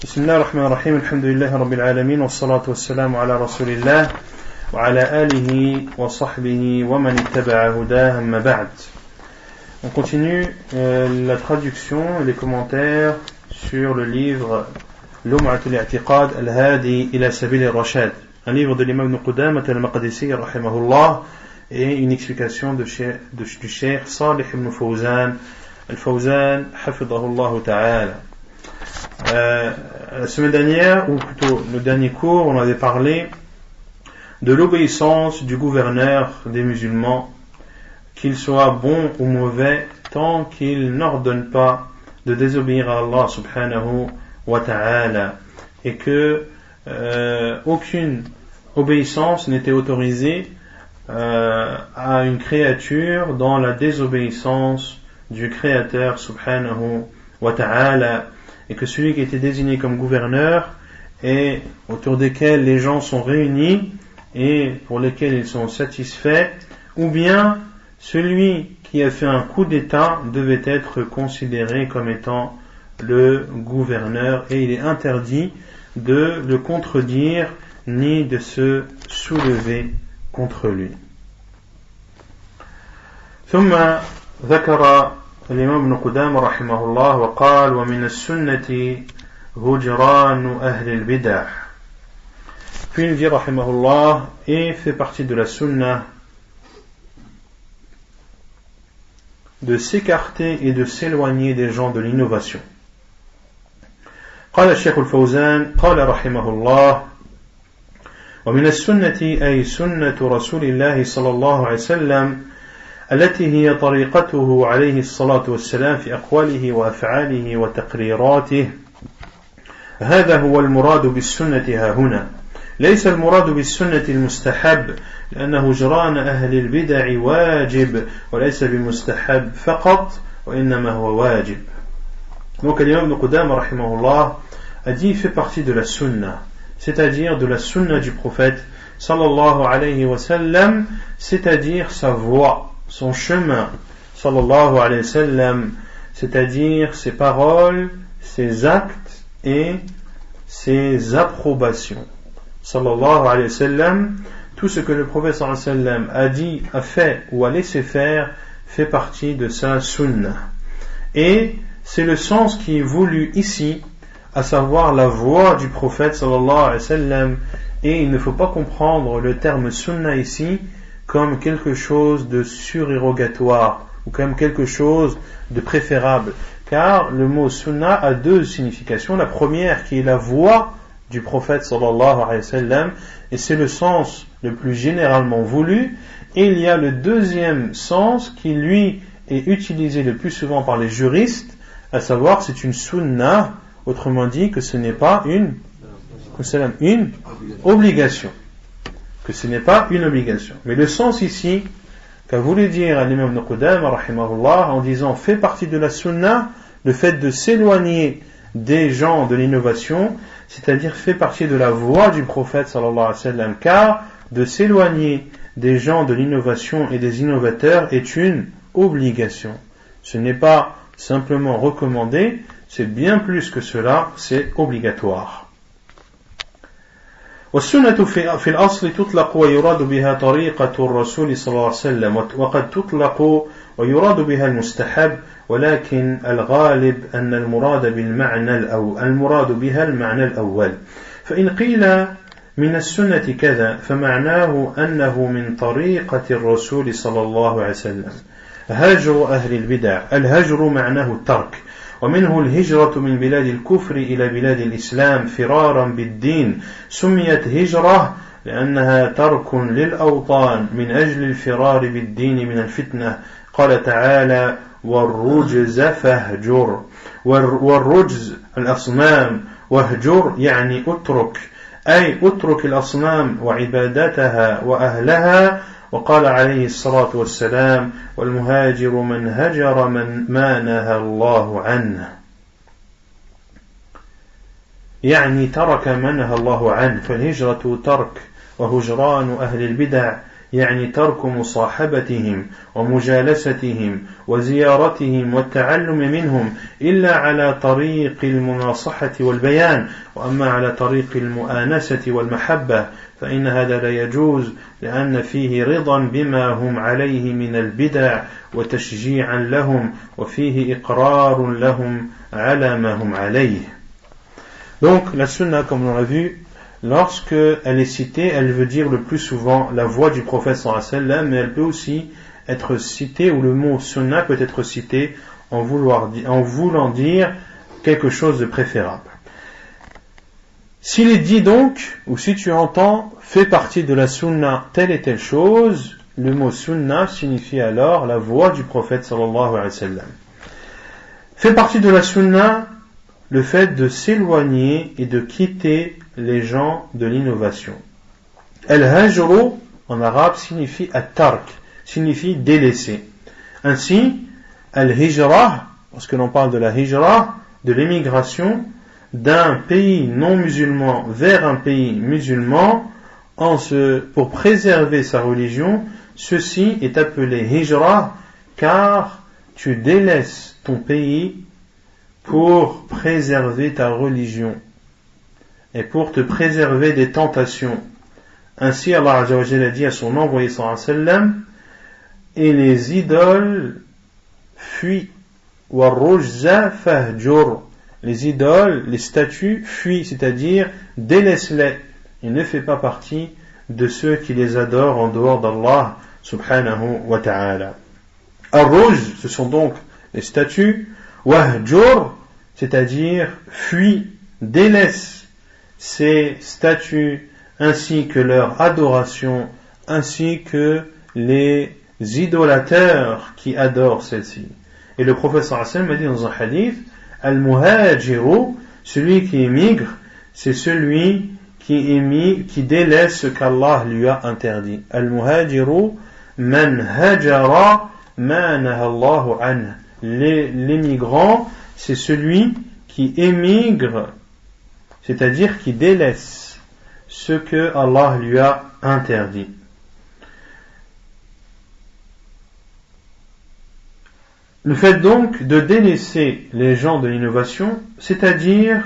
بسم الله الرحمن الرحيم الحمد لله رب العالمين والصلاة والسلام على رسول الله وعلى آله وصحبه ومن اتبع هداه أما بعد. On continue la traduction et les commentaires sur le livre Lum'at al-i'tiqad al-hadi ila sabil al-rashad, un livre de l'imam Ibn Qudamah al-Maqdisi rahimahullah, et une explication du cheikh Salih ibn Fawzan al-Fawzan hafidahullah ta'ala. La semaine dernière, ou plutôt le dernier cours, on avait parlé de l'obéissance du gouverneur des musulmans, qu'il soit bon ou mauvais, tant qu'il n'ordonne pas de désobéir à Allah subhanahu wa ta'ala, et que aucune obéissance n'était autorisée à une créature dans la désobéissance du créateur subhanahu wa ta'ala, et que celui qui était désigné comme gouverneur et autour desquels les gens sont réunis et pour lesquels ils sont satisfaits, ou bien celui qui a fait un coup d'état devait être considéré comme étant le gouverneur, et il est interdit de le contredire ni de se soulever contre lui. ثم ذكر الإمام ابن قدامة رحمه الله وقال ومن السنة هجران أهل البدع. Puis il dit rahimahullah, et fait partie de la sunna de s'écarter et de s'éloigner des gens de l'innovation. قال الشيخ الفوزان قال رحمه الله ومن السنة أي سنة رسول الله صلى الله عليه وسلم التي هي طريقته عليه الصلاة والسلام في أقواله وأفعاله وتقريراته. هذا هو المراد بالسنة ها هنا، ليس المراد بالسنة المستحب، لأن هجران أهل البدع واجب وليس بمستحب فقط وإنما هو واجب. Donc l'imam Ibn Qudamah rahimahullah a dit, il fait partie de la sunna, c'est-à-dire de la sunna du prophète sallallahu alayhi wa sallam, c'est-à-dire sa voie, son chemin, sallallahu alayhi wa sallam, c'est-à-dire ses paroles, ses actes et ses approbations. Sallallahu alayhi wa sallam, tout ce que le prophète sallallahu alayhi wa sallam a dit, a fait ou a laissé faire fait partie de sa sunna. Et c'est le sens qui est voulu ici, à savoir la voie du prophète sallallahu alayhi wa sallam, et il ne faut pas comprendre le terme sunna ici comme quelque chose de surérogatoire ou comme quelque chose de préférable, car le mot sunna a deux significations. La première qui est la voie du prophète sallallahu alayhi wa sallam, et c'est le sens le plus généralement voulu, et il y a le deuxième sens qui lui est utilisé le plus souvent par les juristes, à savoir c'est une sunna, autrement dit que ce n'est pas une obligation. Que ce n'est pas une obligation. Mais le sens ici, qu'a voulu dire l'imam Ibn Qudamah rahimahullah en disant fait partie de la sunna, le fait de s'éloigner des gens de l'innovation, c'est-à-dire fait partie de la voie du prophète sallallahu alayhi wa sallam, car de s'éloigner des gens de l'innovation et des innovateurs est une obligation. Ce n'est pas simplement recommandé, c'est bien plus que cela, c'est obligatoire. والسنة في الأصل تطلق ويراد بها طريقة الرسول صلى الله عليه وسلم، وقد تطلق ويراد بها المستحب، ولكن الغالب أن المراد بها المعنى الأول. فإن قيل من السنة كذا فمعناه أنه من طريقة الرسول صلى الله عليه وسلم. هجر أهل البدع، الهجر معناه الترك، ومنه الهجرة من بلاد الكفر إلى بلاد الإسلام فرارا بالدين، سميت هجرة لأنها ترك للأوطان من أجل الفرار بالدين من الفتنة. قال تعالى والرجز فاهجر، والرجز الأصنام، واهجر يعني أترك، أي أترك الأصنام وعبادتها وأهلها. وقال عليه الصلاة والسلام والمهاجر من هجر ما نهى الله عنه، يعني ترك ما نهى الله عنه، فالهجرة ترك، وهجران أهل البدع يعني ترك مصاحبتهم ومجالستهم وزيارتهم والتعلم منهم إلا على طريق المناصحة والبيان وأما على طريق المؤانسة والمحبة فإن هذا لا يجوز لأن فيه رضا بما هم عليه من البدع وتشجيعا لهم وفيه إقرار لهم على ما هم عليه. Donc la sunna, comme on l'a vu, lorsque elle est citée, elle veut dire le plus souvent la voix du prophète sallallahu alayhi wa sallam, mais elle peut aussi être citée, ou le mot sunna peut être cité en voulant dire quelque chose de préférable. S'il est dit donc, ou si tu entends, fait partie de la sunna telle et telle chose, le mot sunna signifie alors la voix du prophète sallallahu alayhi wa sallam. Fait partie de la sunna le fait de s'éloigner et de quitter les gens de l'innovation. Al-hajru en arabe signifie at-tark, signifie délaisser. Ainsi, al-hijra, lorsque l'on parle de la hijra, de l'émigration d'un pays non musulman vers un pays musulman, pour préserver sa religion, ceci est appelé hijra, car tu délaisses ton pays pour préserver ta religion et pour te préserver des tentations. Ainsi Allah Azza wa Jalla a dit à son envoyé sallallahu alayhi wa sallam, et les idoles fuient, warrujza fahjur, les idoles, les statues fuient, c'est-à-dire délaisse-les et ne fais pas partie de ceux qui les adorent en dehors d'Allah subhanahu wa ta'ala. Ar-ruj, ce sont donc les statues, wahjur, c'est-à-dire fuis, délaisse ces statues ainsi que leur adoration, ainsi que les idolâteurs qui adorent celles-ci. Et le prophète sallallahu alayhi wa sallam a dit dans un hadith, al-muhajiru, celui qui émigre, c'est celui qui délaisse ce qu'Allah lui a interdit. Al-muhajiru man hajara ma nahallahu anhu. L'émigrant, c'est celui qui émigre, c'est-à-dire qui délaisse ce que Allah lui a interdit. Le fait donc de délaisser les gens de l'innovation, c'est-à-dire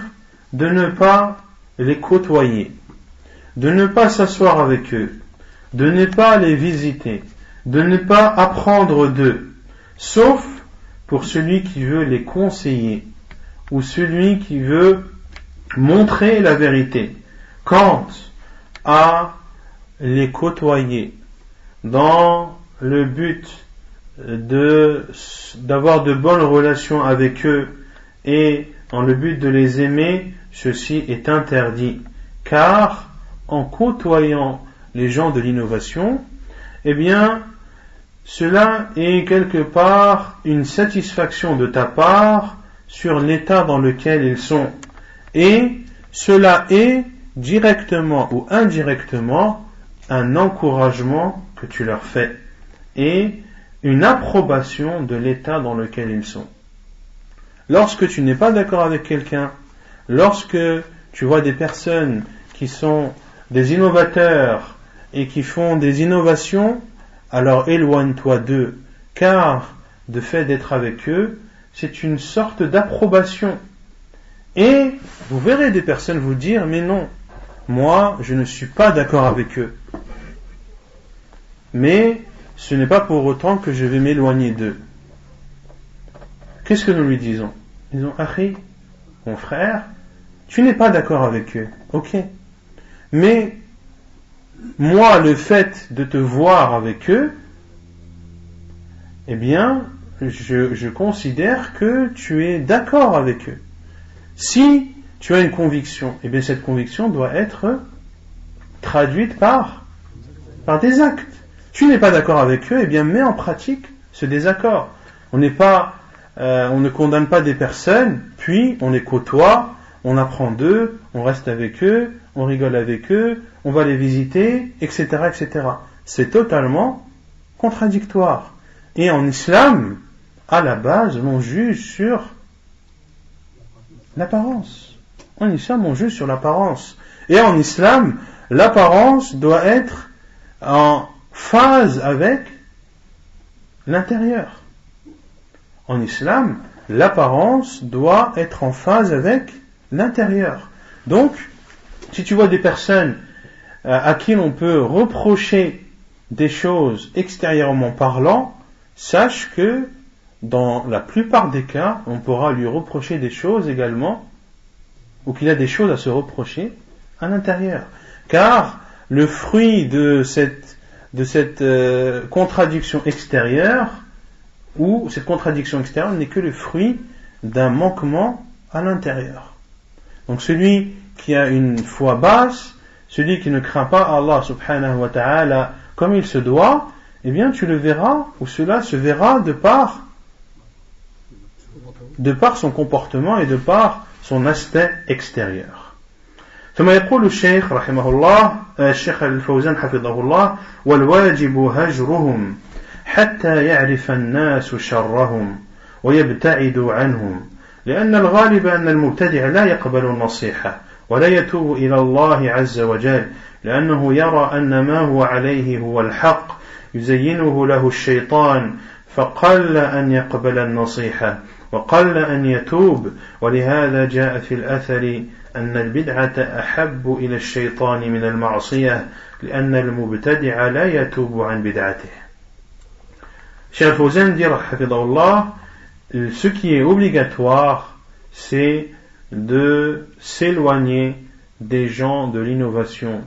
de ne pas les côtoyer, de ne pas s'asseoir avec eux, de ne pas les visiter, de ne pas apprendre d'eux, sauf pour celui qui veut les conseiller ou celui qui veut montrer la vérité. Quant à les côtoyer dans le but d'avoir de bonnes relations avec eux et dans le but de les aimer, ceci est interdit, car en côtoyant les gens de l'innovation, eh bien cela est quelque part une satisfaction de ta part sur l'état dans lequel ils sont, et cela est directement ou indirectement un encouragement que tu leur fais et une approbation de l'état dans lequel ils sont. Lorsque tu n'es pas d'accord avec quelqu'un, lorsque tu vois des personnes qui sont des innovateurs et qui font des innovations, alors éloigne-toi d'eux, car le fait d'être avec eux, c'est une sorte d'approbation. Et vous verrez des personnes vous dire, mais non, moi je ne suis pas d'accord avec eux. Mais ce n'est pas pour autant que je vais m'éloigner d'eux. Qu'est-ce que nous lui disons? Nous disons, Akhi, mon frère, tu n'es pas d'accord avec eux, ok. Mais moi, le fait de te voir avec eux, eh bien, je considère que tu es d'accord avec eux. Si tu as une conviction, eh bien cette conviction doit être traduite par des actes. Tu n'es pas d'accord avec eux, eh bien mets en pratique ce désaccord. On ne condamne pas des personnes, puis on les côtoie, on apprend d'eux, on reste avec eux, on rigole avec eux, on va les visiter, etc., etc. C'est totalement contradictoire. Et en islam, à la base, on juge sur l'apparence. En islam, on juge sur l'apparence. Et en islam, l'apparence doit être en phase avec l'intérieur. En islam, l'apparence doit être en phase avec l'intérieur. Donc, si tu vois des personnes à qui l'on peut reprocher des choses extérieurement parlant, sache que dans la plupart des cas, on pourra lui reprocher des choses également, ou qu'il a des choses à se reprocher à l'intérieur. Car le fruit de cette contradiction extérieure, ou cette contradiction extérieure n'est que le fruit d'un manquement à l'intérieur. Donc celui qui a une foi basse, celui qui ne craint pas Allah subhanahu wa ta'ala comme il se doit, eh bien tu le verras, ou cela se verra de par son comportement et de par son aspect extérieur. ثم يقول الشيخ رحمه الله الشيخ الفوزان حفظه الله والواجب هجرهم حتى يعرف الناس شرهم ويبتعدوا عنهم لأن الغالب أن المبتدع لا يقبل النصيحة ولا يتوب إلى الله عز وجل لأنه يرى أن ما هو عليه هو الحق يزينه له الشيطان فقل أن يقبل النصيحة وقل أن يتوب ولهذا جاء في الأثر أن البدعة أحب إلى الشيطان من المعصية لأن المبتدع لا يتوب عن بدعته. Cheikh Al-Fawzan dit, hafidahullah, ce qui est obligatoire, c'est de s'éloigner des gens de l'innovation,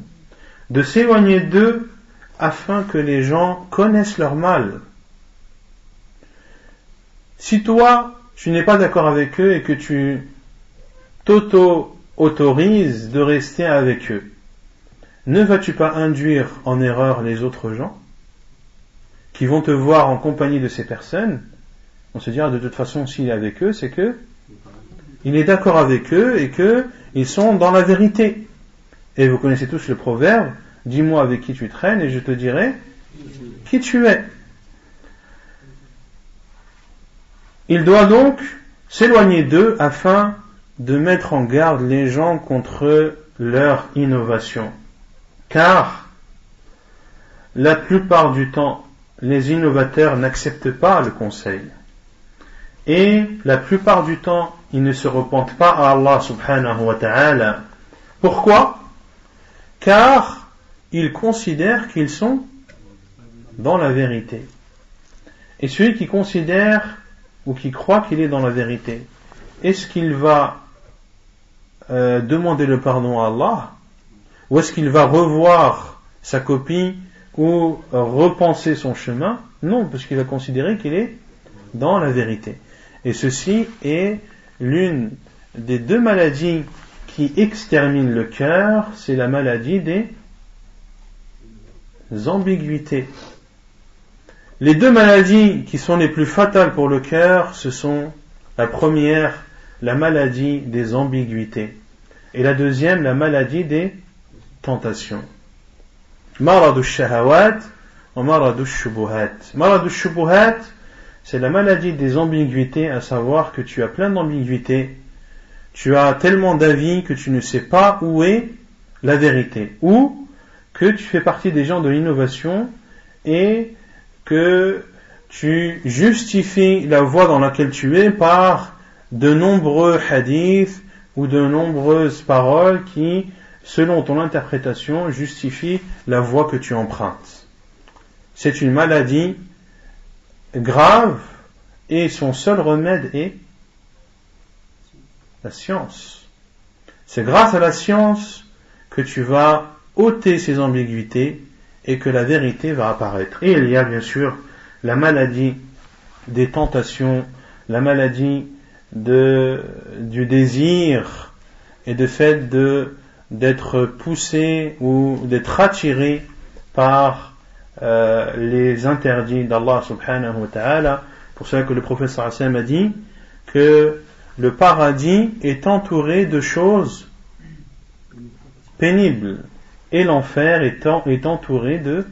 de s'éloigner d'eux afin que les gens connaissent leur mal. Si toi, tu n'es pas d'accord avec eux et que tu t'auto-autorises de rester avec eux, ne vas-tu pas induire en erreur les autres gens qui vont te voir en compagnie de ces personnes? On se dira de toute façon s'il est avec eux, c'est que il est d'accord avec eux et qu'ils sont dans la vérité. Et vous connaissez tous le proverbe, dis-moi avec qui tu traînes et je te dirai qui tu es. Il doit donc s'éloigner d'eux afin de mettre en garde les gens contre leur innovation. Car la plupart du temps, les innovateurs n'acceptent pas le conseil. Et la plupart du temps, ils ne se repentent pas à Allah subhanahu wa ta'ala. Pourquoi? Car ils considèrent qu'ils sont dans la vérité. Et celui qui considère ou qui croit qu'il est dans la vérité, est-ce qu'il va demander le pardon à Allah? Ou est-ce qu'il va revoir sa copie ou repenser son chemin? Non, parce qu'il va considérer qu'il est dans la vérité. Et ceci est l'une des deux maladies qui exterminent le cœur, c'est la maladie des ambiguïtés. Les deux maladies qui sont les plus fatales pour le cœur, ce sont la première, la maladie des ambiguïtés, et la deuxième, la maladie des tentations. Maradu shahawat wa maradu shubuhat. Maradu shubuhat, c'est la maladie des ambiguïtés, à savoir que tu as plein d'ambiguïtés, tu as tellement d'avis que tu ne sais pas où est la vérité, ou que tu fais partie des gens de l'innovation et que tu justifies la voie dans laquelle tu es par de nombreux hadiths ou de nombreuses paroles qui, selon ton interprétation, justifient la voie que tu empruntes. C'est une maladie grave et son seul remède est la science. C'est grâce à la science que tu vas ôter ces ambiguïtés et que la vérité va apparaître. Et il y a bien sûr la maladie des tentations, la maladie du désir et du fait d'être poussé ou d'être attiré par les interdits d'Allah subhanahu wa ta'ala. Pour cela que le prophète sallallahu alayhi wa sallam a dit que le paradis est entouré de choses pénibles et l'enfer est entouré de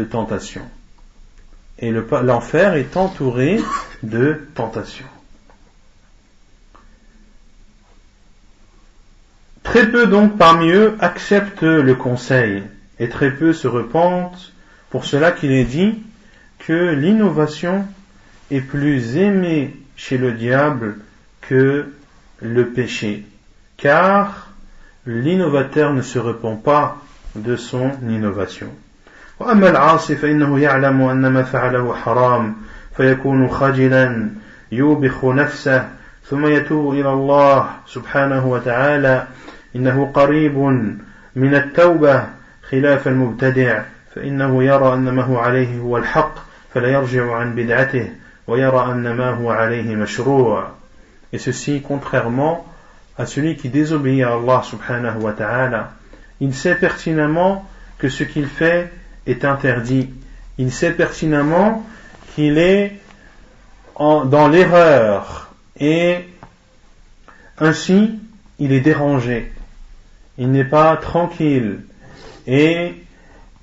tentations. Et l'enfer est entouré de tentations. Très peu donc parmi eux acceptent le conseil et très peu se repentent pour cela qu'il est dit que l'innovation est plus aimée chez le diable que le péché, car l'innovateur ne se repent pas de son innovation. وأما العاصي فإنه يعلم أن ما فعله حرام فيكون خجلا يوبخ نفسه ثم يتوب إلى الله سبحانه وتعالى إنه قريب من التوبة خلاف المبتدع فإنه يرى أن ما هو عليه هو الحق فلا يرجع عن بدعته ويرى أن ما هو عليه مشروع. Et ceci contrairement à celui qui désobéit à Allah subhanahu wa ta'ala. Il sait pertinemment que ce qu'il fait est interdit. Il sait pertinemment qu'il est dans l'erreur et ainsi il est dérangé. Il n'est pas tranquille et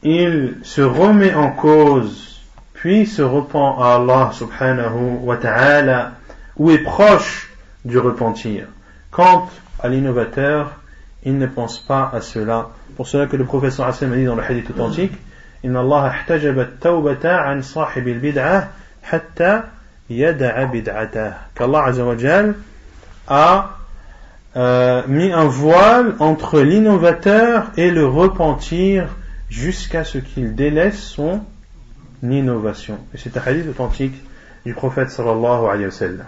il se remet en cause puis se repent à Allah subhanahu wa ta'ala ou est proche du repentir. Quant à l'innovateur, il ne pense pas à cela. Pour cela que le prophète sallallahu alayhi wa sallam a dit dans le hadith authentique, Inna Allah ihtajaba at-tawbata an sahib al-bid'ah hatta yada'a bid'atah. Qu'Allah azza wa jal a mis un voile entre l'innovateur et le repentir jusqu'à ce qu'il délaisse son innovation. Et c'est un hadith authentique du prophète sallallahu alayhi wa sallam.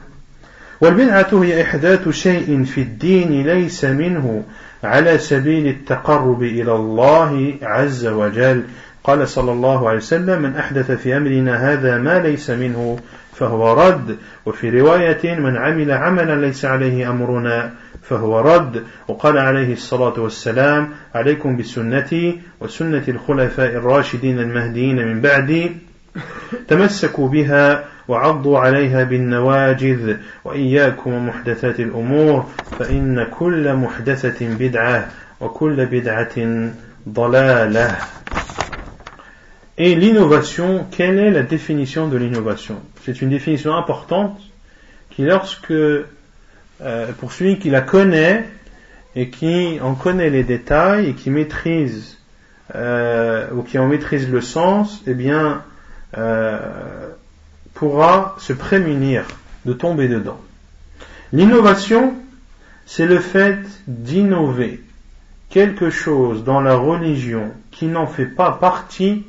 والبدعة هي إحداث شيء في الدين ليس منه على سبيل التقرب إلى الله عز وجل. قال صلى الله عليه وسلم من أحدث في أمرنا هذا ما ليس منه فهو رد. وفي رواية من عمل عملا ليس عليه أمرنا فهو رد. وقال عليه الصلاة والسلام عليكم بسنتي وسنة الخلفاء الراشدين المهديين من بعدي تمسكوا بها وعضوا عليها بالنواجذ وإياكم ومحدثات الأمور فإن كل محدثة بدعة وكل بدعة ضلالة. Et l'innovation, quelle est la définition de l'innovation? C'est une définition importante qui lorsque pour celui qui la connaît et qui en connaît les détails et qui maîtrise ou qui en maîtrise le sens, eh bien pourra se prémunir de tomber dedans. L'innovation, c'est le fait d'innover quelque chose dans la religion qui n'en fait pas partie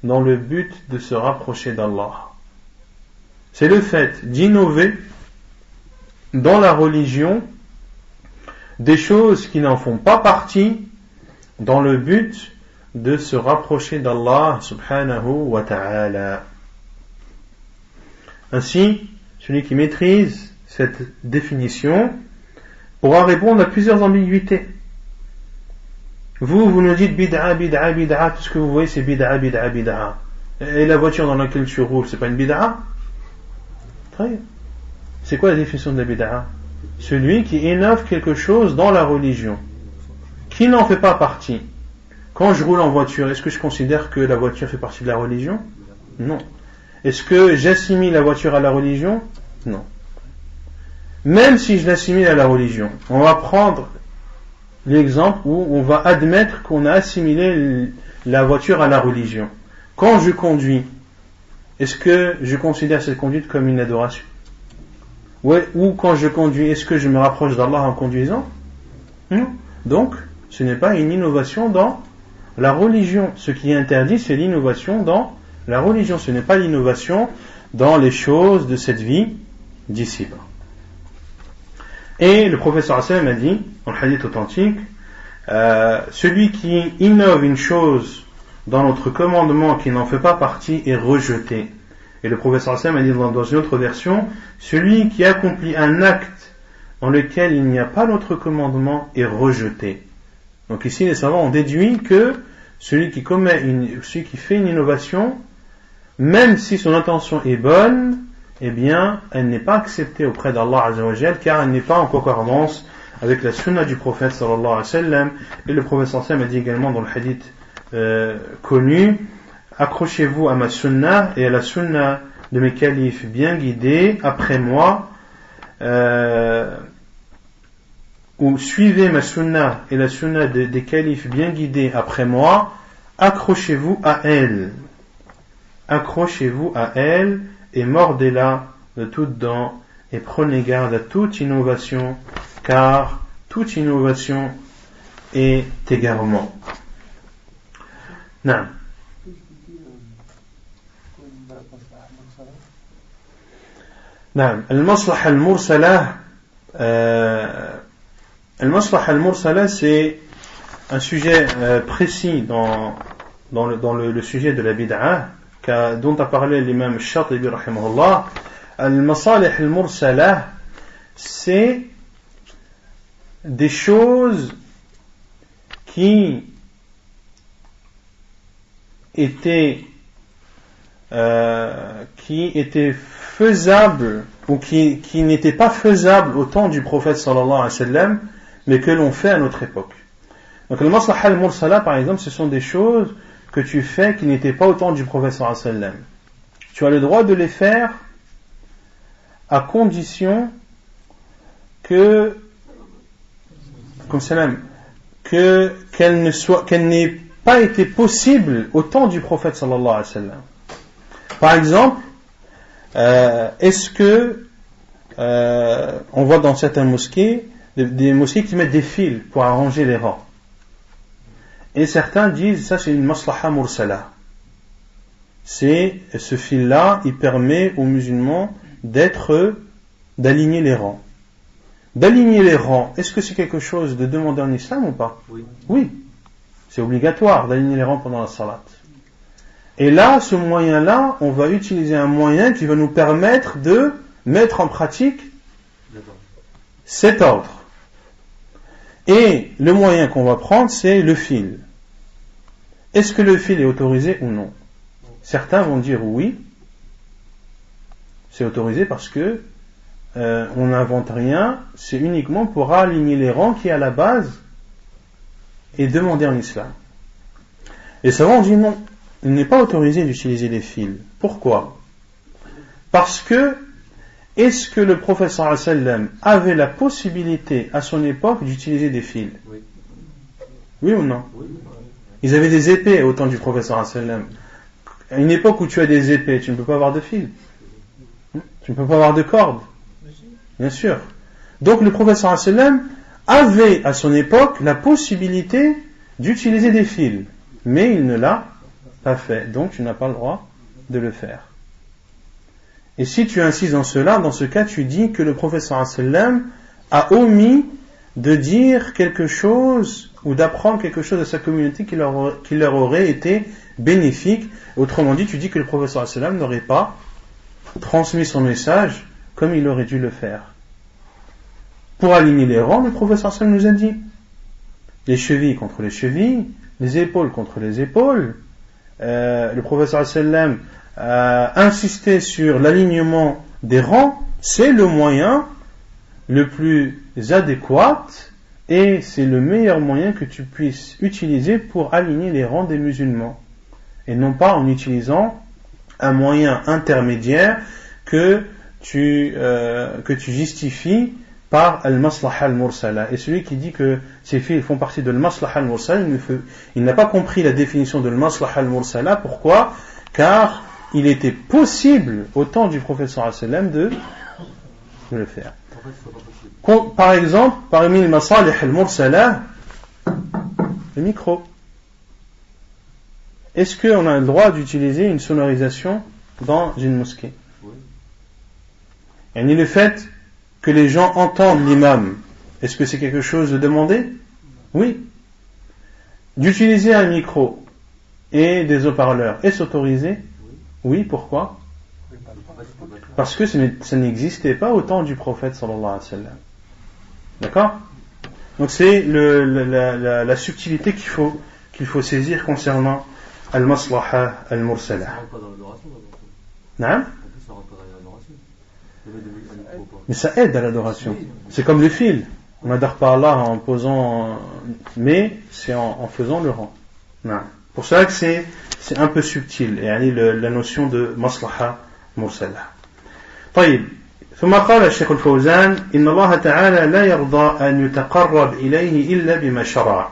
dans le but de se rapprocher d'Allah. C'est le fait d'innover dans la religion des choses qui n'en font pas partie dans le but de se rapprocher d'Allah subhanahu wa ta'ala. Ainsi, celui qui maîtrise cette définition pourra répondre à plusieurs ambiguïtés. Vous nous dites bid'a, bid'a, bid'a, tout ce que vous voyez c'est bid'a, bid'a, bid'a. Et la voiture dans laquelle tu roules, c'est pas une bid'a? Très bien. C'est quoi la définition de la bid'a? Celui qui innove quelque chose dans la religion, qui n'en fait pas partie. Quand je roule en voiture, est-ce que je considère que la voiture fait partie de la religion? Non. Est-ce que j'assimile la voiture à la religion? Non. Même si je l'assimile à la religion, on va prendre l'exemple où on va admettre qu'on a assimilé la voiture à la religion. Quand je conduis, est-ce que je considère cette conduite comme une adoration? Ouais, ou quand je conduis, est-ce que je me rapproche d'Allah en conduisant? Non. Donc, ce n'est pas une innovation dans la religion. Ce qui est interdit, c'est l'innovation dans la religion. Ce n'est pas l'innovation dans les choses de cette vie d'ici-bas. Et le professeur sallallahu alayhi wa sallam a dit, dans le hadith authentique, celui qui innove une chose dans notre commandement qui n'en fait pas partie est rejeté. Et le professeur sallallahu alayhi wa sallam a dit dans une autre version, celui qui accomplit un acte dans lequel il n'y a pas notre commandement est rejeté. Donc ici les savants ont déduit que celui qui fait une innovation, même si son intention est bonne, eh bien, elle n'est pas acceptée auprès d'Allah Azza wa Jal, car elle n'est pas en concordance avec la sunna du prophète sallallahu alayhi wa sallam. Et le prophète sallallahu alayhi wa sallam a dit également dans le hadith connu, accrochez-vous à ma sunna et à la sunna de mes califes bien guidés après moi, ou suivez ma sunna et la sunna des califes bien guidés après moi, accrochez-vous à elle. accrochez-vous à elle et mordez-la de toutes dents et prenez garde à toute innovation, car toute innovation est égarement. Non. نعم المصلحة المرسلة المصلحة المرسلة c'est un sujet précis dans le sujet de la bid'a dont a parlé l'imam Shatibi rahimahullah. Al-masalih al-mursala, c'est des choses qui étaient faisables ou qui n'étaient pas faisables au temps du prophète sallallahu alayhi wa sallam, mais que l'on fait à notre époque. Donc le maslaha al-mursala, par exemple, ce sont des choses que tu fais qui n'étaient pas au temps du prophète sallallahu alayhi wa sallam. Tu as le droit de les faire à condition qu'elle n'ait pas été possible au temps du prophète sallallahu alayhi wa sallam. Par exemple, est-ce que on voit dans certaines mosquées des mosquées qui mettent des fils pour arranger les rangs, et certains disent ça c'est une maslaha mursala, c'est ce fil là il permet aux musulmans d'aligner les rangs. D'aligner les rangs, est-ce que c'est quelque chose de demandé en islam ou pas? Oui, c'est obligatoire d'aligner les rangs pendant la salat. Et là, ce moyen-là, on va utiliser un moyen qui va nous permettre de mettre en pratique cet ordre. Et le moyen qu'on va prendre, c'est le fil. Est-ce que le fil est autorisé ou non? Certains vont dire oui, c'est autorisé parce que on n'invente rien, c'est uniquement pour aligner les rangs qui à la base est demandé en islam. Et ça on dit non, il n'est pas autorisé d'utiliser les fils. Pourquoi? Parce que est-ce que le prophète sallallahu alayhi wa sallam avait la possibilité à son époque d'utiliser des fils? Oui ou non? Ils avaient des épées au temps du prophète sallallahu alayhi wa sallam. À une époque où tu as des épées, tu ne peux pas avoir de fils. Tu ne peux pas avoir de cordes. Bien sûr. Donc le prophète sallallahu alayhi wa sallam avait à son époque la possibilité d'utiliser des fils, mais il ne l'a pas fait. Donc tu n'as pas le droit de le faire. Et si tu insistes dans cela, dans ce cas tu dis que le prophète sallallahu alayhi wa sallam a omis de dire quelque chose ou d'apprendre quelque chose à sa communauté qui leur aurait été bénéfique. Autrement dit, tu dis que le prophète sallallahu alayhi wa sallam n'aurait pas transmis son message comme il aurait dû le faire. Pour aligner les rangs, le prophète sallallahu alayhi wa sallam nous a dit les chevilles contre les chevilles, les épaules contre les épaules. Le prophète sallallahu alayhi wa sallam a insisté sur l'alignement des rangs. C'est le moyen le plus adéquat et c'est le meilleur moyen que tu puisses utiliser pour aligner les rangs des musulmans, et non pas en utilisant un moyen intermédiaire que tu justifies par al-maslaha al-mursala. Et celui qui dit que ces fils font partie de al-maslaha al-mursala, il n'a pas compris la définition de al-maslaha al-mursala. Pourquoi? Car il était possible au temps du prophète sallallahu alayhi wa sallam de le faire. Par exemple, parmi les masalih al-mursala, le micro. Est-ce qu'on a le droit d'utiliser une sonorisation dans une mosquée? Et le fait que les gens entendent l'imam, est-ce que c'est quelque chose de demandé? Oui. D'utiliser un micro et des haut-parleurs, est-ce autorisé? Oui, pourquoi? Parce que ça n'existait pas au temps du prophète sallallahu alayhi wa sallam. D'accord? Donc c'est la subtilité qu'il faut saisir concernant al-maslaha al-mursala. Non? Mais ça aide à l'adoration. C'est comme le fil. On n'adore pas Allah en posant, mais c'est en faisant le rang. Non. Pour cela que c'est un peu subtil, et la notion de maslaha mursala. طيب. ثم قال الشيخ الفوزان إن الله تعالى لا يرضى أن يتقرب إليه إلا بما شرع.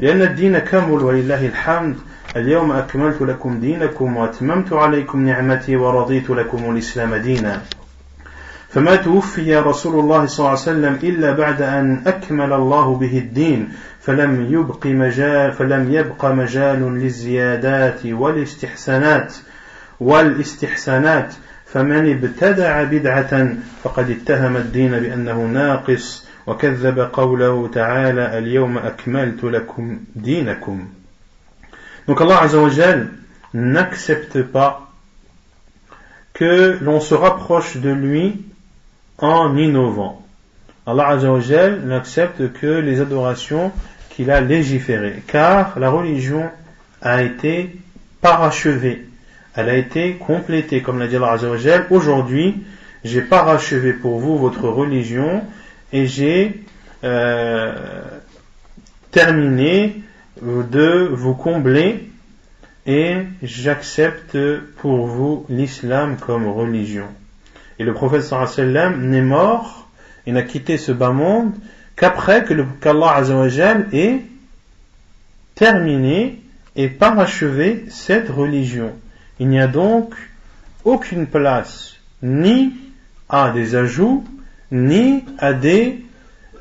لأن الدين كامل ولله الحمد اليوم أكملت لكم دينكم وأتممت عليكم نعمتي ورضيت لكم الإسلام دينا فما توفي رسول الله صلى الله عليه وسلم إلا بعد أن أكمل الله به الدين فلم يبق مجال للزيادات والاستحسانات فمن ابتدع بدعة فقد اتهم الدين بأنه ناقص وكذب قوله تعالى اليوم أكملت لكم دينكم. Donc Allah Azza wa Jal n'accepte pas que l'on se rapproche de lui en innovant. Allah Azza wa Jal n'accepte que les adorations qu'il a légiférées, car la religion a été parachevée, elle a été complétée, comme l'a dit Allah Azza wa Jal. Aujourd'hui, j'ai parachevé pour vous votre religion et j'ai terminé de vous combler et j'accepte pour vous l'islam comme religion. Et le prophète sallallahu alayhi wa sallam n'est mort et n'a quitté ce bas monde qu'après qu'Allah Azza wa Jal ait terminé et parachevé cette religion. Il n'y a donc aucune place ni à des ajouts ni à des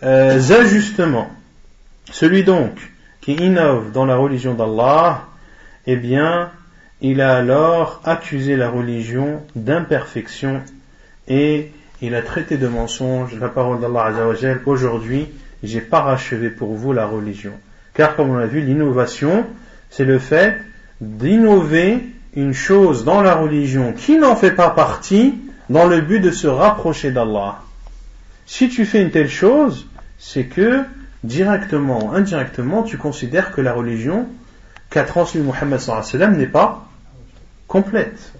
ajustements. Celui donc qui innove dans la religion d'Allah, eh bien, il a alors accusé la religion d'imperfection et il a traité de mensonge la parole d'Allah Azza wa Jal. Aujourd'hui, j'ai parachevé pour vous la religion. Car comme on l'a vu, l'innovation, c'est le fait d'innover une chose dans la religion qui n'en fait pas partie dans le but de se rapprocher d'Allah. Si tu fais une telle chose, c'est que directement ou indirectement, tu considères que la religion qu'a transmis Muhammad sallallahu alayhi wa sallam n'est pas complète.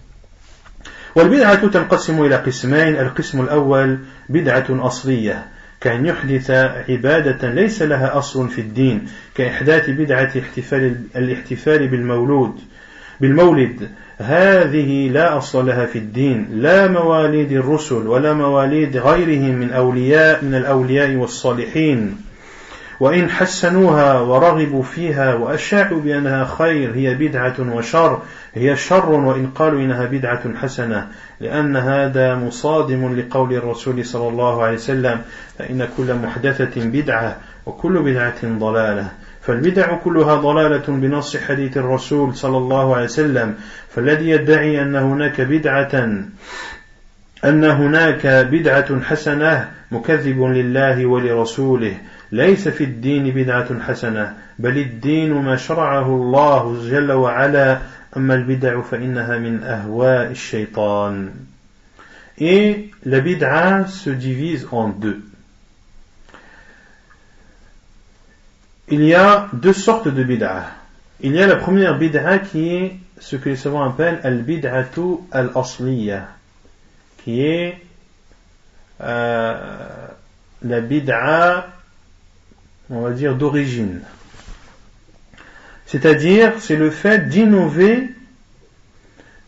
والبدعة تنقسم إلى قسمين. القسم الأول بدعة أصلية كأن يحدث عبادة ليس لها أصل في الدين كإحداث بدعة الاحتفال بالمولد هذه لا أصل لها في الدين لا مواليد الرسل ولا مواليد غيرهم من الأولياء والصالحين وإن حسنوها ورغبوا فيها وأشاعوا بأنها خير هي بدعة وشر هي شر وإن قالوا إنها بدعة حسنة لأن هذا مصادم لقول الرسول صلى الله عليه وسلم فإن كل محدثة بدعة وكل بدعة ضلالة فالبدع كلها ضلالة بنص حديث الرسول صلى الله عليه وسلم فالذي يدعي أن هناك بدعة حسنة مكذب لله ولرسوله ليس في الدين بدعة حسنة بل الدين ما شرعه الله جل وعلا أما البدع فإنها من أهواء الشيطان. Et la bid'a se divise en deux. Il y a deux sortes de bid'a. Il y a la première bid'a qui est ce que les savants appellent al-bid'atu al-asliya, qui est la bid'a, on va dire, d'origine. C'est-à-dire, c'est le fait d'innover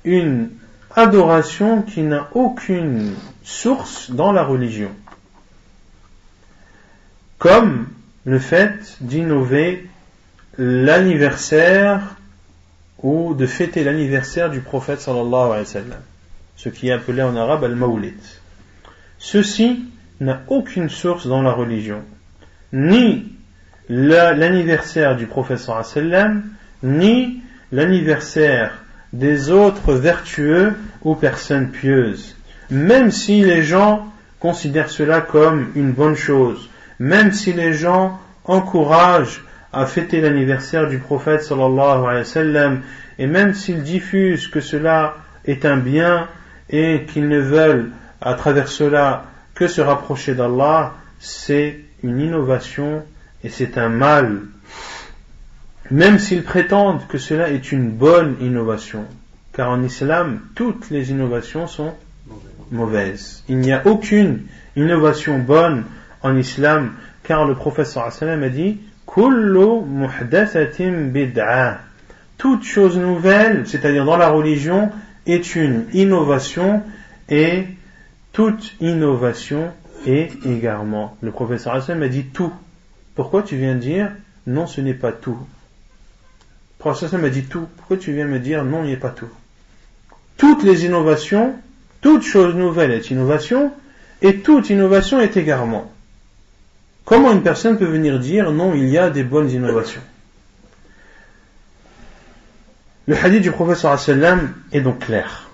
une adoration qui n'a aucune source dans la religion. Comme le fait d'innover l'anniversaire ou de fêter l'anniversaire du prophète sallallahu alayhi wa sallam, ce qui est appelé en arabe al-mawlid. Ceci n'a aucune source dans la religion, ni l'anniversaire du prophète sallallahu alayhi wa sallam, ni l'anniversaire des autres vertueux ou personnes pieuses, même si les gens considèrent cela comme une bonne chose, même si les gens encouragent à fêter l'anniversaire du prophète sallallahu alayhi wa sallam, et même s'ils diffusent que cela est un bien et qu'ils ne veulent à travers cela que se rapprocher d'Allah, c'est une innovation et c'est un mal, même s'ils prétendent que cela est une bonne innovation, car en islam toutes les innovations sont mauvaises. Il n'y a aucune innovation bonne en islam, car le prophète sallallahu alayhi wa sallam a dit kullu muhdathatin bid'a, toute chose nouvelle, c'est-à-dire dans la religion, est une innovation et toute innovation est égarement. Le prophète sallallahu alayhi wa sallam a dit tout. Pourquoi tu viens dire non, ce n'est pas tout. Le prophète m'a dit tout. Pourquoi tu viens me dire non, il n'est pas tout? Toutes les innovations, toute chose nouvelle est innovation, et toute innovation est égarement. Comment une personne peut venir dire non, il y a des bonnes innovations? Le hadith du prophète sallallahu alayhi wa sallam est donc clair.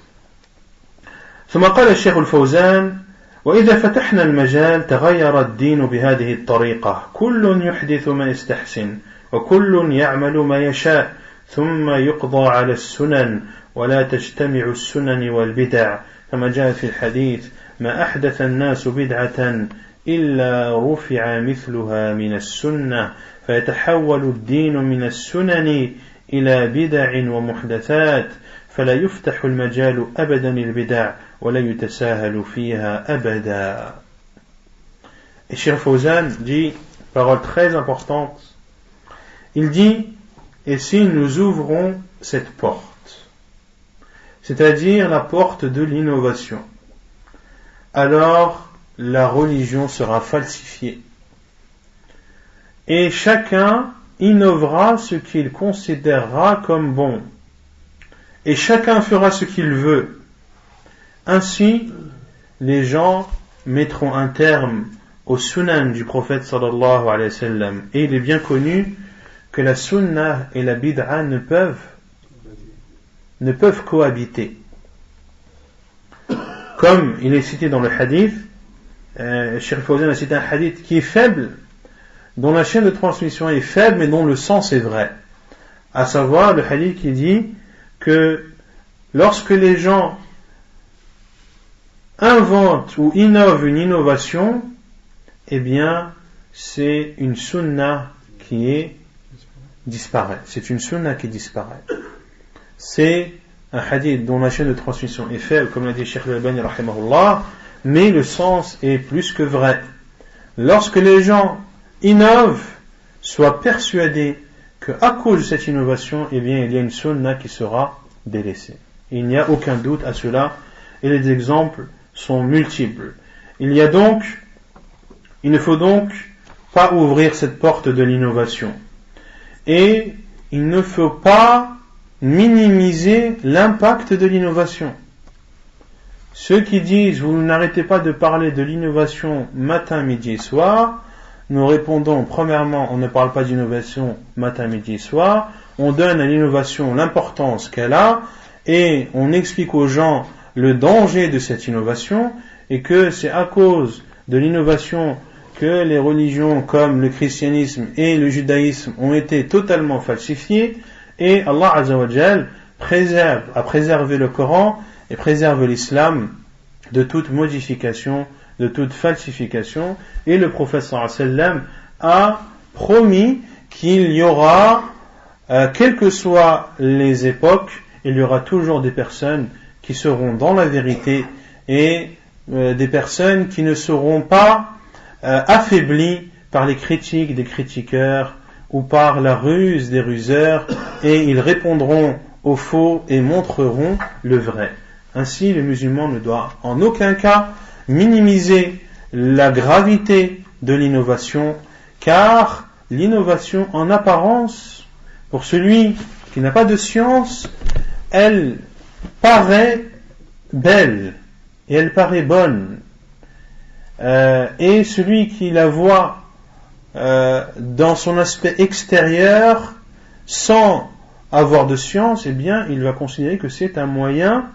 ثم قال الشيخ الفوزان: وإذا فتحنا المجال تغير الدين بهذه الطريقة، كل يحدث ما يستحسن وكل يعمل ما يشاء ثم يقضى على السنن ولا تجتمع السنن والبدع كما جاء في الحديث: ما أحدث الناس بدعة إلا رفع مثلها من السنة فيتحول الدين من السنن إلى بدع ومحدثات فلا يفتح المجال أبدا للبدع ولا يتساهل فيها أبدا. Et Cheikh Fawzan dit, parole très importante, il dit: et si nous ouvrons cette porte, c'est-à-dire la porte de l'innovation, alors la religion sera falsifiée et chacun innovera ce qu'il considérera comme bon et chacun fera ce qu'il veut. Ainsi, les gens mettront un terme au sunan du prophète sallallahu alayhi wa sallam. Et il est bien connu que la sunnah et la bid'a ne peuvent cohabiter. Comme il est cité dans le hadith, Cheikh Fawzan a cité un hadith qui est faible, dont la chaîne de transmission est faible, mais dont le sens est vrai. À savoir, le hadith qui dit que lorsque les gens inventent ou innovent une innovation, eh bien, c'est une sunnah qui disparaît. C'est une sunnah qui disparaît. C'est un hadith dont la chaîne de transmission est faible, comme l'a dit Cheikh Al-Albani rahimahullah, mais le sens est plus que vrai. Lorsque les gens innovent, soient persuadés qu'à cause de cette innovation, eh bien, il y a une sunnah qui sera délaissée. Il n'y a aucun doute à cela, et les exemples sont multiples. Il ne faut donc pas ouvrir cette porte de l'innovation. Et il ne faut pas minimiser l'impact de l'innovation. Ceux qui disent vous n'arrêtez pas de parler de l'innovation matin, midi et soir, nous répondons premièrement, on ne parle pas d'innovation matin, midi et soir, on donne à l'innovation l'importance qu'elle a et on explique aux gens le danger de cette innovation et que c'est à cause de l'innovation que les religions comme le christianisme et le judaïsme ont été totalement falsifiées, et Allah Azza wa Jal a préservé le Coran et préserve l'islam de toute modification, de toute falsification, et le prophète sallallahu alayhi wa sallam a promis qu'il y aura, quelles que soient les époques, il y aura toujours des personnes qui seront dans la vérité et des personnes qui ne seront pas affaiblies par les critiques des critiqueurs ou par la ruse des ruseurs, et ils répondront au faux et montreront le vrai. Ainsi, le musulman ne doit en aucun cas minimiser la gravité de l'innovation, car l'innovation en apparence, pour celui qui n'a pas de science, elle paraît belle et elle paraît bonne, et celui qui la voit dans son aspect extérieur sans avoir de science, eh bien il va considérer que c'est un moyen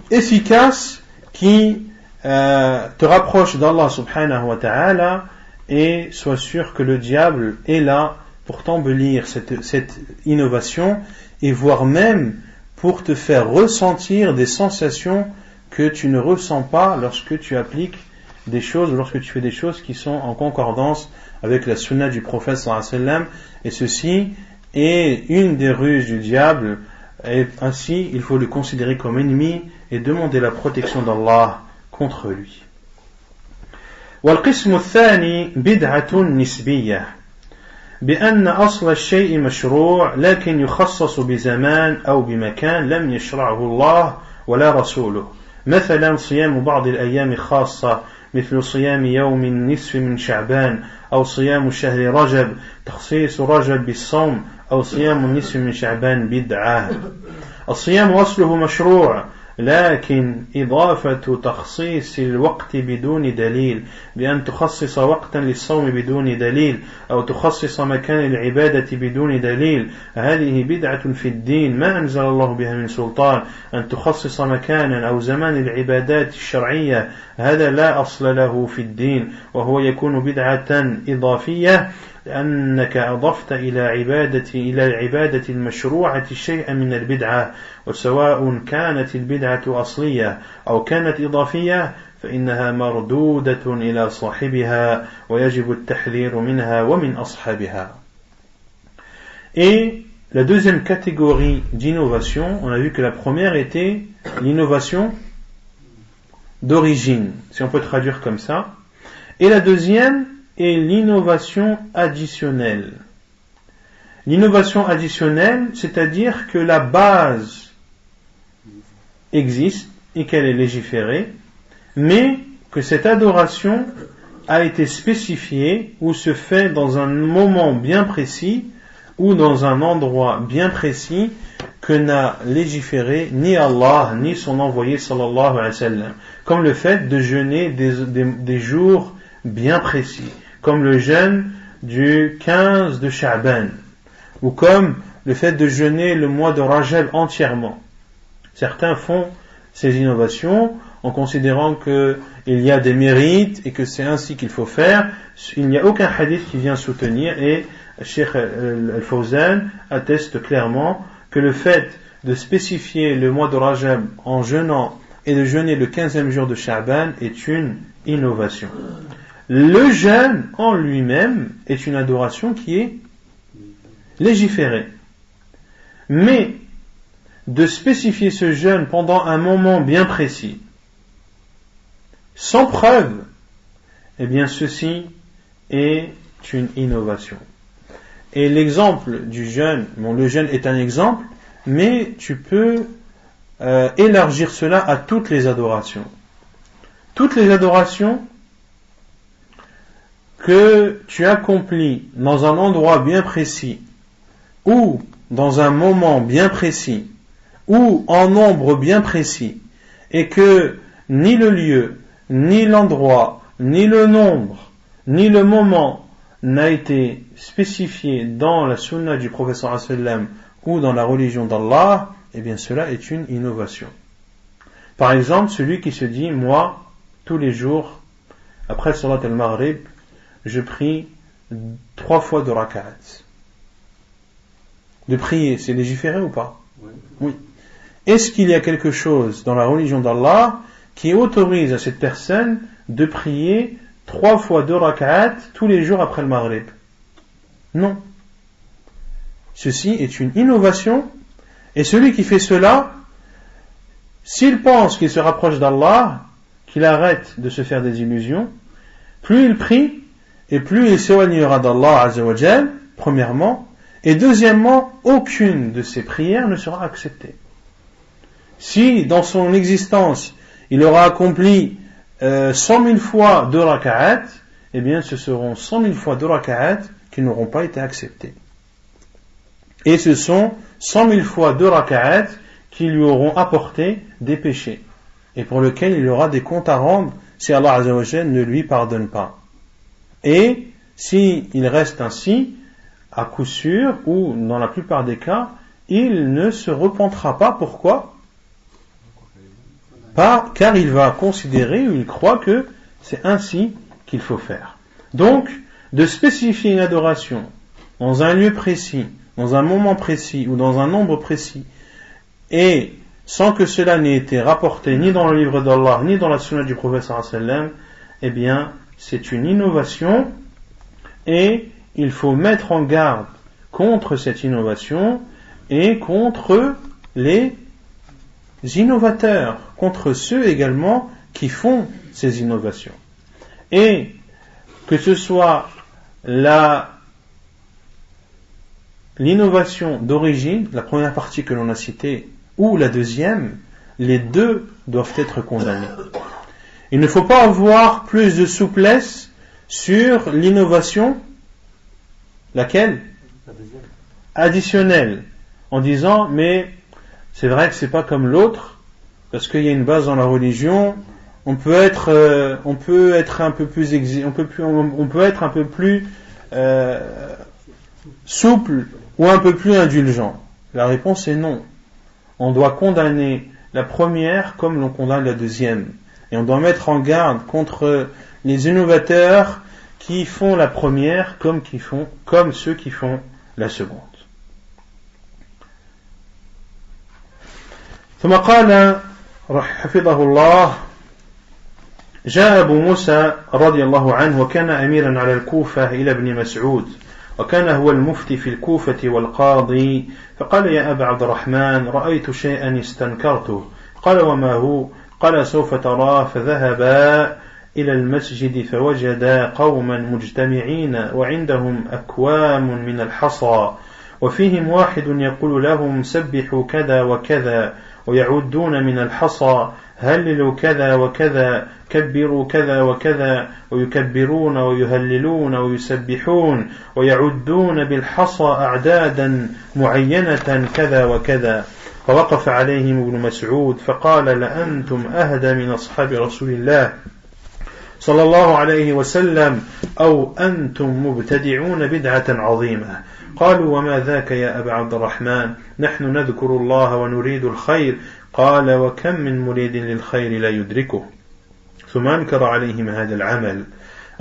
efficace qui te rapproche d'Allah subhanahu wa ta'ala, et sois sûr que le diable est là pour t'embellir cette innovation, et voire même pour te faire ressentir des sensations que tu ne ressens pas lorsque tu appliques des choses, ou lorsque tu fais des choses qui sont en concordance avec la sunna du prophète sallallahu alayhi wa sallam, et ceci est une des ruses du diable, et ainsi il faut le considérer comme ennemi et demander la protection d'Allah contre lui. والقسم الثاني بدعة نسبية بأن أصل الشيء مشروع لكن يخصص بزمان أو بمكان لم يشرعه الله ولا رسوله، مثلا صيام بعض الأيام خاصة مثل صيام يوم النصف من شعبان أو صيام شهر رجب تخصيص رجب بالصوم أو صيام النصف من شعبان بدعة. الصيام أصله مشروع لكن إضافة تخصيص الوقت بدون دليل بأن تخصص وقتا للصوم بدون دليل أو تخصص مكان العبادة بدون دليل هذه بدعة في الدين ما أنزل الله بها من سلطان. أن تخصص مكانا أو زمان العبادات الشرعية هذا لا أصل له في الدين وهو يكون بدعة إضافية لأنك أضفت إلى العبادة المشروعة شيئا من البدعة وسواء كانت البدعة أصلية أو كانت إضافية فإنها مردودة إلى صاحبها ويجب التحذير منها ومن أصحابها. Et la deuxième catégorie d'innovation, on a vu que la première était l'innovation d'origine, si on peut traduire comme ça, et la deuxième est l'innovation additionnelle. L'innovation additionnelle, c'est-à-dire que la base existe et qu'elle est légiférée, mais que cette adoration a été spécifiée ou se fait dans un moment bien précis ou dans un endroit bien précis que n'a légiféré ni Allah ni son envoyé sallallahu alayhi wa sallam, comme le fait de jeûner des jours bien précis, comme le jeûne du 15 de Sha'ban, ou comme le fait de jeûner le mois de Rajab entièrement. Certains font ces innovations en considérant qu'il y a des mérites et que c'est ainsi qu'il faut faire. Il n'y a aucun hadith qui vient soutenir, et Cheikh Al-Fawzan atteste clairement que le fait de spécifier le mois de Rajab en jeûnant et de jeûner le 15e jour de Sha'ban est une innovation. Le jeûne en lui-même est une adoration qui est légiférée. Mais de spécifier ce jeûne pendant un moment bien précis, sans preuve, eh bien ceci est une innovation. Et l'exemple du jeûne, bon, le jeûne est un exemple, mais tu peux élargir cela à toutes les adorations. Toutes les adorations que tu accomplis dans un endroit bien précis, ou dans un moment bien précis, ou en nombre bien précis, et que ni le lieu, ni l'endroit, ni le nombre, ni le moment n'a été spécifié dans la sunna du prophète sallallahu alayhi wa sallam ou dans la religion d'Allah, eh bien cela est une innovation. Par exemple, celui qui se dit, moi, tous les jours, après Salat al-Maghrib, je prie 3 fois de rak'at. De prier, c'est légiféré ou pas? Oui. Est-ce qu'il y a quelque chose dans la religion d'Allah qui autorise à cette personne de prier 3 fois 2 rak'at tous les jours après le Maghrib? Non. Ceci est une innovation, et celui qui fait cela, s'il pense qu'il se rapproche d'Allah, qu'il arrête de se faire des illusions, plus il prie, et plus il s'éloignera d'Allah Azza wa Jal, premièrement, et deuxièmement, aucune de ses prières ne sera acceptée. Si dans son existence, il aura accompli 100 000 fois 2 raka'at, eh bien ce seront 100 000 fois 2 raka'at qui n'auront pas été acceptés. Et ce sont 100 000 fois 2 raka'at qui lui auront apporté des péchés, et pour lesquels il aura des comptes à rendre si Allah Azza wa Jal ne lui pardonne pas. Et si il reste ainsi, à coup sûr, ou dans la plupart des cas, il ne se repentira pas. Pourquoi? Pas, car il va considérer, ou il croit que c'est ainsi qu'il faut faire. Donc, de spécifier une adoration dans un lieu précis, dans un moment précis, ou dans un nombre précis, et sans que cela n'ait été rapporté ni dans le livre d'Allah, ni dans la sunna du prophète sallallahu alayhi wa sallam, eh bien, c'est une innovation, et il faut mettre en garde contre cette innovation et contre les innovateurs, contre ceux également qui font ces innovations. Et que ce soit l'innovation d'origine, la première partie que l'on a citée, ou la deuxième, les deux doivent être condamnés. Il ne faut pas avoir plus de souplesse sur l'innovation, laquelle? Additionnelle, en disant mais c'est vrai que c'est pas comme l'autre, parce qu'il y a une base dans la religion, on peut être un peu plus souple ou un peu plus indulgent. La réponse est non. On doit condamner la première comme l'on condamne la deuxième. Et on doit mettre en garde contre les innovateurs qui font la première comme ceux qui font la seconde. ثم قال حفظه الله: جاء أبو موسى رضي الله عنه وكان أميرا على الكوفة إلى ابن مسعود، وكان هو المفتي في الكوفة والقاضي، فقال: يا أبا عبد الرحمن، رأيت شيئا استنكرته. قال: وما هو؟ قال: سوف تراه. فذهبا إلى المسجد فوجدا قوما مجتمعين وعندهم أكوام من الحصى، وفيهم واحد يقول لهم: سبحوا كذا وكذا، ويعدون من الحصى: هللوا كذا وكذا، كبروا كذا وكذا، ويكبرون ويهللون ويسبحون، ويعدون بالحصى أعدادا معينة كذا وكذا. فوقف عليهم ابن مسعود فقال: لأنتم أهدى من أصحاب رسول الله صلى الله عليه وسلم، أو أنتم مبتدعون بدعة عظيمة. قالوا: وما ذاك يا أبا عبد الرحمن؟ نحن نذكر الله ونريد الخير. قال: وكم من مريد للخير لا يدركه. ثم أنكر عليهم هذا العمل.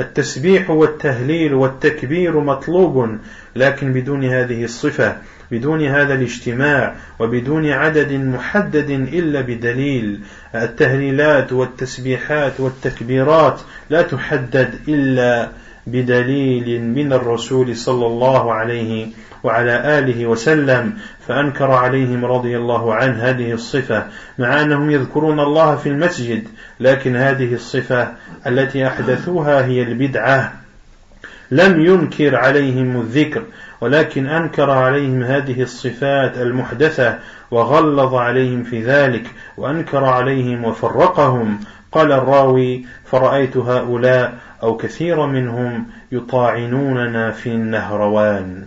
التسبيح والتهليل والتكبير مطلوب، لكن بدون هذه الصفة، بدون هذا الاجتماع، وبدون عدد محدد إلا بدليل. التهليلات والتسبيحات والتكبيرات لا تحدد إلا بدليل من الرسول صلى الله عليه وعلى آله وسلم. فأنكر عليهم رضي الله عنه هذه الصفة، مع أنهم يذكرون الله في المسجد، لكن هذه الصفة التي أحدثوها هي البدعة. لم ينكر عليهم الذكر، ولكن أنكر عليهم هذه الصفات المحدثة، وغلظ عليهم في ذلك، وأنكر عليهم وفرقهم. قال الراوي: فرأيت هؤلاء أو كثير منهم يطاعنوننا في النهروان.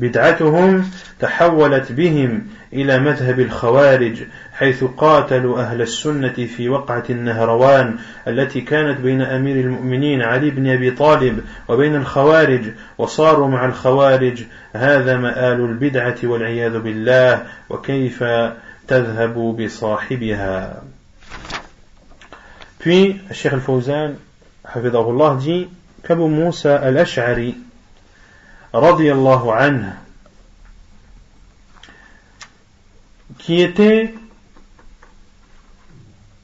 بدعتهم تحولت بهم إلى مذهب الخوارج، حيث قاتلوا أهل السنة في وقعة النهروان التي كانت بين أمير المؤمنين علي بن أبي طالب وبين الخوارج، وصاروا مع الخوارج. هذا مآل البدعة والعياذ بالله، وكيف تذهب بصاحبها. Puis, Cheikh Al-Fawzan, hafidahullah, dit qu'Abu Moussa al-Ash'ari, radiyallahu anhu, qui était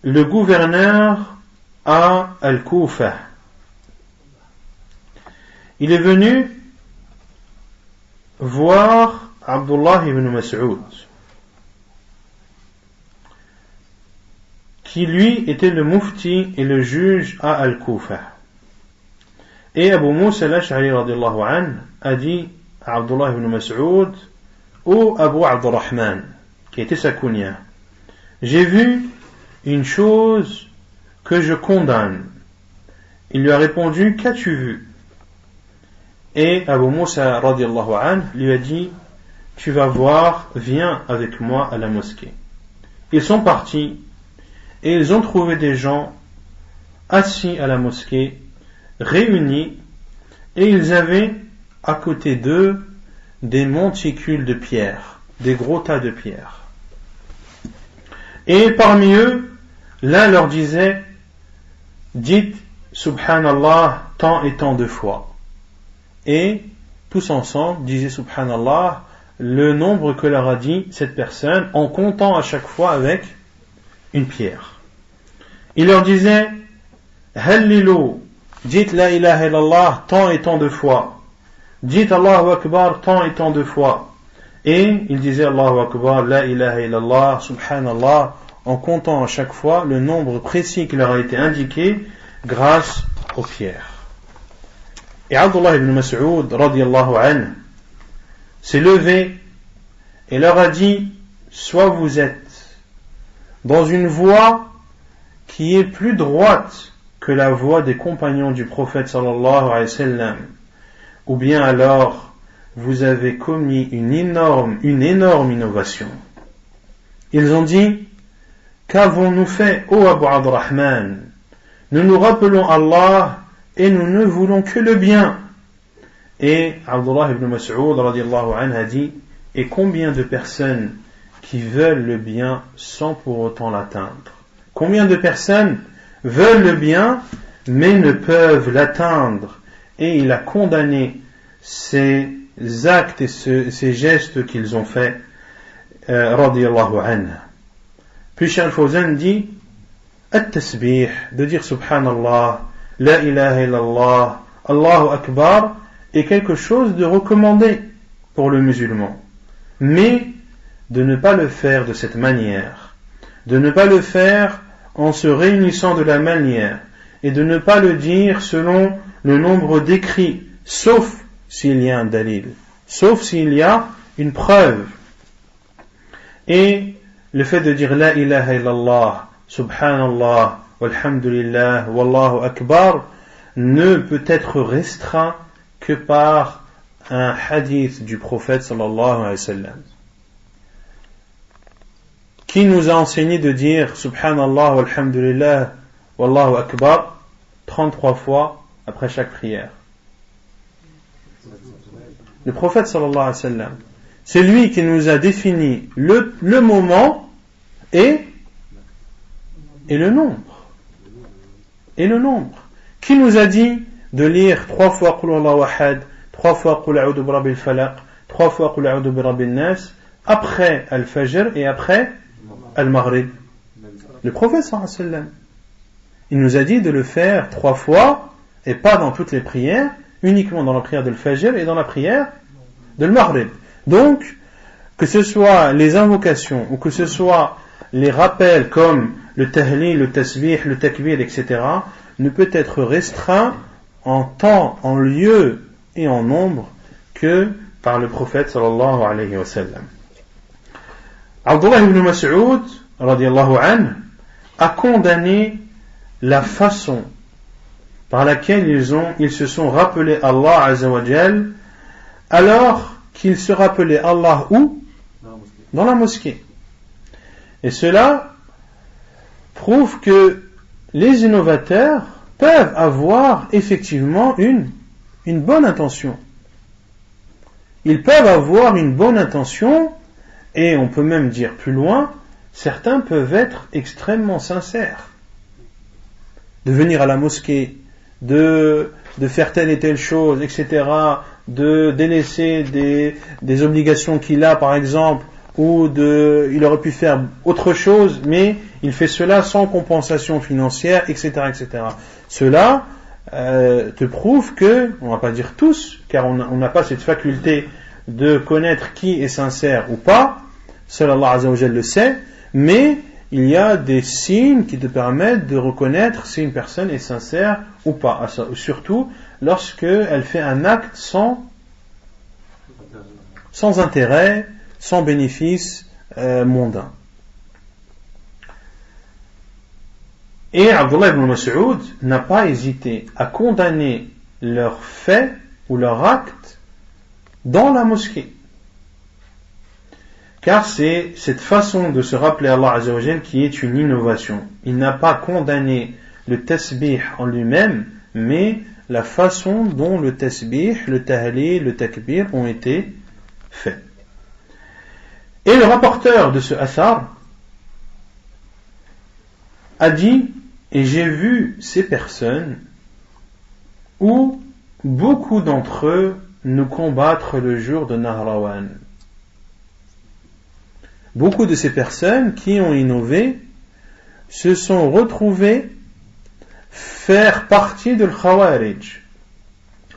le gouverneur à Al-Koufa, il est venu voir Abdullah ibn Mas'ud, qui lui était le mufti et le juge à Al-Koufa. Et Abu Moussa al-Ash'ari radiyallahu anhu a dit à Abdullah ibn Mas'ud ou Abu Abdurrahman, qui était sa kunya: j'ai vu une chose que je condamne. Il lui a répondu: qu'as-tu vu? Et Abu Moussa radiyallahu anhu lui a dit: tu vas voir, viens avec moi à la mosquée. Ils sont partis et ils ont trouvé des gens assis à la mosquée, réunis, et ils avaient à côté d'eux des monticules de pierres, des gros tas de pierres. Et parmi eux, l'un leur disait: dites Subhanallah tant et tant de fois. Et tous ensemble disaient Subhanallah le nombre que leur a dit cette personne, en comptant à chaque fois avec une pierre. Il leur disait: Hallilu, dites la ilaha illallah tant et tant de fois. Dites Allahu Akbar tant et tant de fois. Et il disait Allahu Akbar, la ilaha illallah, subhanallah, en comptant à chaque fois le nombre précis qui leur a été indiqué grâce aux pierres. Et Abdullah ibn Mas'ud radiyallahu anhu s'est levé et leur a dit: soit vous êtes dans une voie qui est plus droite que la voie des compagnons du prophète sallallahu alayhi wa sallam, ou bien alors vous avez commis une énorme innovation. Ils ont dit: qu'avons-nous fait, ô Abu Abdurrahman? Nous nous rappelons Allah et nous ne voulons que le bien. Et Abdullah ibn Mas'ud radiyallahu anhu a dit: et combien de personnes qui veulent le bien sans pour autant l'atteindre? Combien de personnes veulent le bien mais ne peuvent l'atteindre? Et il a condamné ces actes et ces gestes qu'ils ont faits, radiyallahu anhu. Puis Cheikh Al-Fawzan dit: At-tasbih, de dire Subhanallah, La ilaha illallah, Allahu Akbar, est quelque chose de recommandé pour le musulman. Mais de ne pas le faire de cette manière, de ne pas le faire en se réunissant de la manière, et de ne pas le dire selon le nombre d'écrits, sauf s'il y a un dalil, sauf s'il y a une preuve. Et le fait de dire La ilaha illallah, Subhanallah, Walhamdulillah, Wallahu Akbar ne peut être restreint que par un hadith du prophète sallallahu alayhi wa sallam, qui nous a enseigné de dire Subhanallah, Walhamdulillah, Wallahu Akbar 33 fois après chaque prière. Le prophète sallallahu alayhi wa sallam, c'est lui qui nous a défini le moment et le nombre. Et le nombre. Qui nous a dit de lire 3 fois Qul Huwallahu Ahad, 3 fois Qul A'udhu bi Rabbil Falaq, 3 fois Qul A'udhu bi Rabbin Nas, après Al-Fajr et après Al-Maghrib? Le prophète sallallahu alayhi wa sallam, il nous a dit de le faire 3 fois et pas dans toutes les prières, uniquement dans la prière de Al-Fajr et dans la prière de Al-Maghrib. Donc, que ce soit les invocations ou que ce soit les rappels comme le tahlil, le tasbih, le takbir, etc., ne peut être restreint en temps, en lieu et en nombre que par le prophète sallallahu alayhi wa sallam. Abdullah ibn Mas'ud radiyallahu anhu a condamné la façon par laquelle ils se sont rappelés Allah azza wa jal, alors qu'ils se rappelaient Allah où? Dans la mosquée. Et cela prouve que les innovateurs peuvent avoir effectivement une bonne intention. Ils peuvent avoir une bonne intention, et on peut même dire plus loin, certains peuvent être extrêmement sincères. De venir à la mosquée, de faire telle et telle chose, etc., de délaisser des obligations qu'il a, par exemple, ou il aurait pu faire autre chose, mais il fait cela sans compensation financière, etc., etc. Cela te prouve que, on ne va pas dire tous, car on n'a pas cette faculté de connaître qui est sincère ou pas, seul Allah Azza wa Jalla le sait, mais il y a des signes qui te permettent de reconnaître si une personne est sincère ou pas, surtout lorsqu'elle fait un acte sans intérêt, sans bénéfice mondain. Et Abdullah ibn Mas'ud n'a pas hésité à condamner leurs faits ou leurs actes dans la mosquée. Car c'est cette façon de se rappeler Allah Azza wa Jal qui est une innovation. Il n'a pas condamné le tasbih en lui-même, mais la façon dont le tasbih, le tahlil, le takbir ont été faits. Et le rapporteur de ce athar a dit: et j'ai vu ces personnes où beaucoup d'entre eux nous combattre le jour de Nahrawan. Beaucoup de ces personnes qui ont innové se sont retrouvées faire partie de l'Khawarij,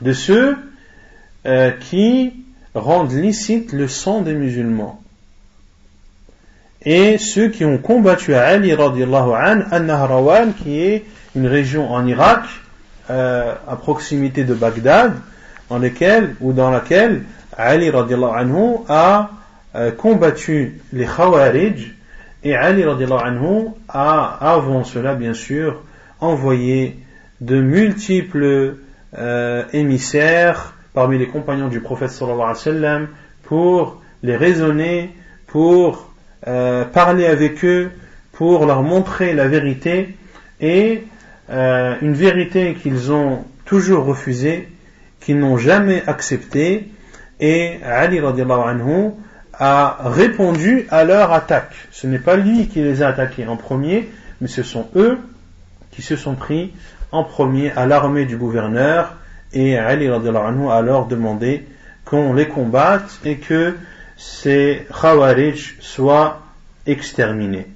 de ceux qui rendent licite le sang des musulmans. Et ceux qui ont combattu à Ali radiallahu anhu, An-Nahrawan, qui est une région en Irak, à proximité de Bagdad, dans laquelle Ali radiallahu anhu a combattu les Khawarij Et Ali radiallahu anhu a, avant cela bien sûr, envoyé de multiples émissaires parmi les compagnons du prophète sallallahu alayhi wa sallam pour les raisonner, pour parler avec eux, pour leur montrer la vérité, et une vérité qu'ils ont toujours refusée, qu'ils n'ont jamais acceptée. Et Ali radiallahu anhu a répondu à leur attaque. Ce n'est pas lui qui les a attaqués en premier, mais ce sont eux qui se sont pris en premier à l'armée du gouverneur, et Ali radiallahu anhu a alors demandé qu'on les combatte et que ces Khawarij soient exterminés.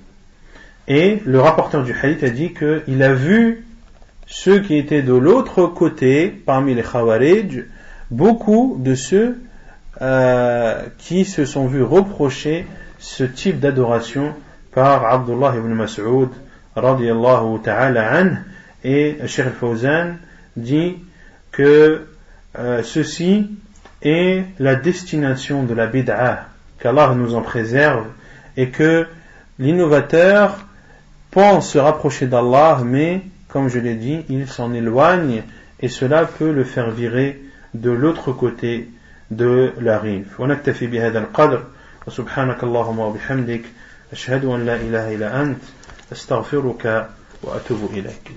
Et le rapporteur du hadith a dit qu'il a vu ceux qui étaient de l'autre côté, parmi les Khawarij, beaucoup de ceux qui se sont vus reprocher ce type d'adoration par Abdullah ibn Mas'ud radiyallahu ta'ala anhu. Et Cheikh al-Fawzan dit que ceci est la destination de la bid'a, qu'Allah nous en préserve, et que l'innovateur pense se rapprocher d'Allah, mais comme je l'ai dit, il s'en éloigne, et cela peut le faire virer de l'autre côté de la rive. ونكتفي بهذا القدر وسبحانك اللهم وبحمدك أشهد أن لا إله إلا أنت أستغفرك وأتوب إليك.